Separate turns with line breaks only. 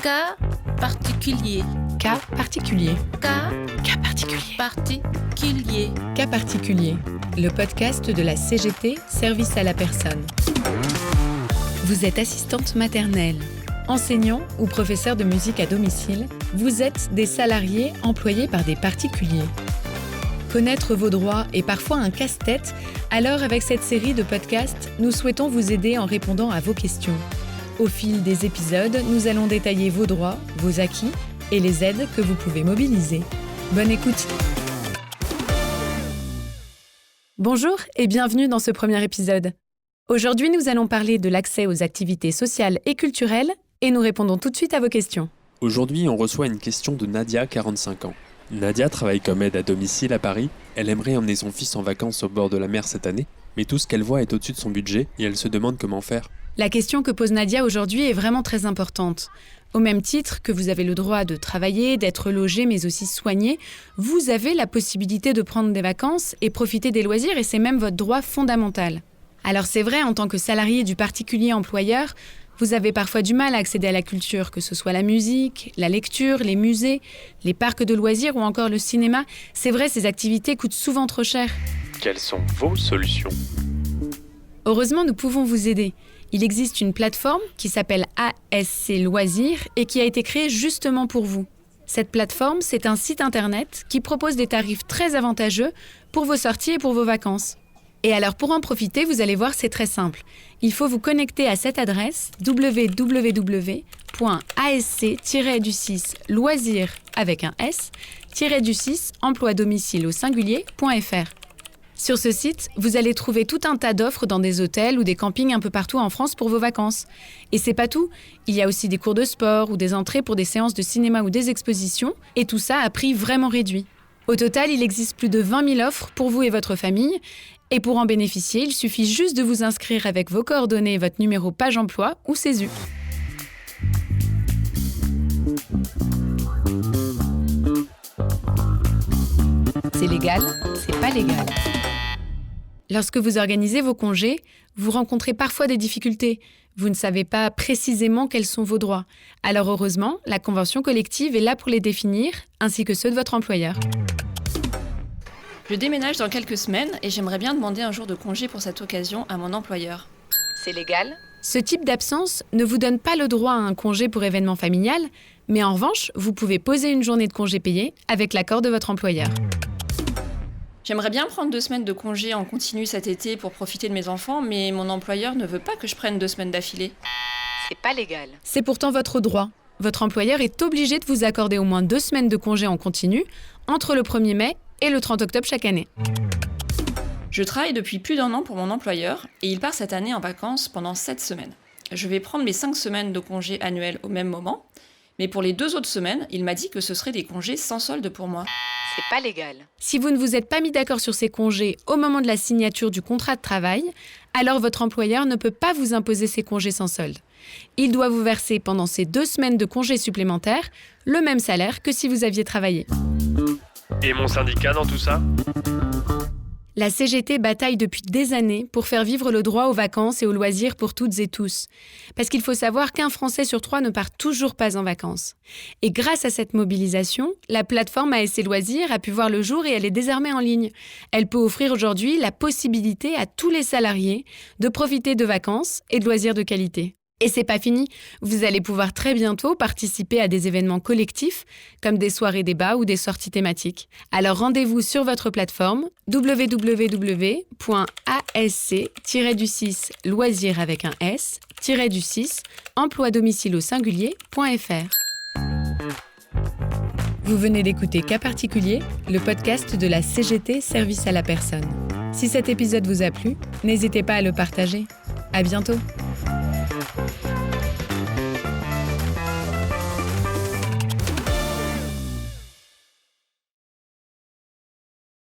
Cas particulier.
Cas particulier.
Cas
particulier.
particulier.
Cas particulier. Le podcast de la CGT, Service à la personne. Vous êtes assistante maternelle, enseignant ou professeur de musique à domicile. Vous êtes des salariés employés par des particuliers. Connaître vos droits est parfois un casse-tête, alors avec cette série de podcasts, nous souhaitons vous aider en répondant à vos questions. Au fil des épisodes, nous allons détailler vos droits, vos acquis et les aides que vous pouvez mobiliser. Bonne écoute! Bonjour et bienvenue dans ce premier épisode. Aujourd'hui, nous allons parler de l'accès aux activités sociales et culturelles et nous répondons tout de suite à vos questions.
Aujourd'hui, on reçoit une question de Nadia, 45 ans. Nadia travaille comme aide à domicile à Paris. Elle aimerait emmener son fils en vacances au bord de la mer cette année, mais tout ce qu'elle voit est au-dessus de son budget et elle se demande comment faire.
La question que pose Nadia aujourd'hui est vraiment très importante. Au même titre que vous avez le droit de travailler, d'être logé, mais aussi soigné, vous avez la possibilité de prendre des vacances et profiter des loisirs et c'est même votre droit fondamental. Alors c'est vrai, en tant que salarié du particulier employeur, vous avez parfois du mal à accéder à la culture, que ce soit la musique, la lecture, les musées, les parcs de loisirs ou encore le cinéma. C'est vrai, ces activités coûtent souvent trop cher.
Quelles sont vos solutions ?
Heureusement, nous pouvons vous aider. Il existe une plateforme qui s'appelle ASC Loisirs et qui a été créée justement pour vous. Cette plateforme, c'est un site internet qui propose des tarifs très avantageux pour vos sorties et pour vos vacances. Et alors, pour en profiter, vous allez voir, c'est très simple. Il faut vous connecter à cette adresse www.asc-loisirs avec un S-6 emploi domicile au singulier.fr. Sur ce site, vous allez trouver tout un tas d'offres dans des hôtels ou des campings un peu partout en France pour vos vacances. Et c'est pas tout, il y a aussi des cours de sport ou des entrées pour des séances de cinéma ou des expositions, et tout ça à prix vraiment réduit. Au total, il existe plus de 20 000 offres pour vous et votre famille. Et pour en bénéficier, il suffit juste de vous inscrire avec vos coordonnées et votre numéro page emploi ou CESU. C'est légal, c'est pas légal. Lorsque vous organisez vos congés, vous rencontrez parfois des difficultés. Vous ne savez pas précisément quels sont vos droits. Alors heureusement, la convention collective est là pour les définir, ainsi que ceux de votre employeur.
Je déménage dans quelques semaines et j'aimerais bien demander un jour de congé pour cette occasion à mon employeur.
C'est légal ? Ce type d'absence ne vous donne pas le droit à un congé pour événement familial, mais en revanche, vous pouvez poser une journée de congé payé avec l'accord de votre employeur.
J'aimerais bien prendre 2 semaines de congé en continu cet été pour profiter de mes enfants, mais mon employeur ne veut pas que je prenne 2 semaines d'affilée.
C'est pas légal.
C'est pourtant votre droit. Votre employeur est obligé de vous accorder au moins 2 semaines de congé en continu entre le 1er mai et le 30 octobre chaque année.
Je travaille depuis plus d'1 an pour mon employeur et il part cette année en vacances pendant 7 semaines. Je vais prendre mes 5 semaines de congé annuels au même moment, mais pour les 2 autres semaines, il m'a dit que ce seraient des congés sans solde pour moi.
C'est pas légal.
Si vous ne vous êtes pas mis d'accord sur ces congés au moment de la signature du contrat de travail, alors votre employeur ne peut pas vous imposer ces congés sans solde. Il doit vous verser pendant ces 2 semaines de congés supplémentaires le même salaire que si vous aviez travaillé.
Et mon syndicat dans tout ça ?
La CGT bataille depuis des années pour faire vivre le droit aux vacances et aux loisirs pour toutes et tous. Parce qu'il faut savoir qu'un Français sur 3 ne part toujours pas en vacances. Et grâce à cette mobilisation, la plateforme ASC Loisirs a pu voir le jour et elle est désormais en ligne. Elle peut offrir aujourd'hui la possibilité à tous les salariés de profiter de vacances et de loisirs de qualité. Et c'est pas fini, vous allez pouvoir très bientôt participer à des événements collectifs comme des soirées débats ou des sorties thématiques. Alors rendez-vous sur votre plateforme www.asc-loisirs avec un S-6 emploi domicile au singulier.fr. Vous venez d'écouter Cas particulier, le podcast de la CGT Service à la personne. Si cet épisode vous a plu, n'hésitez pas à le partager. À bientôt.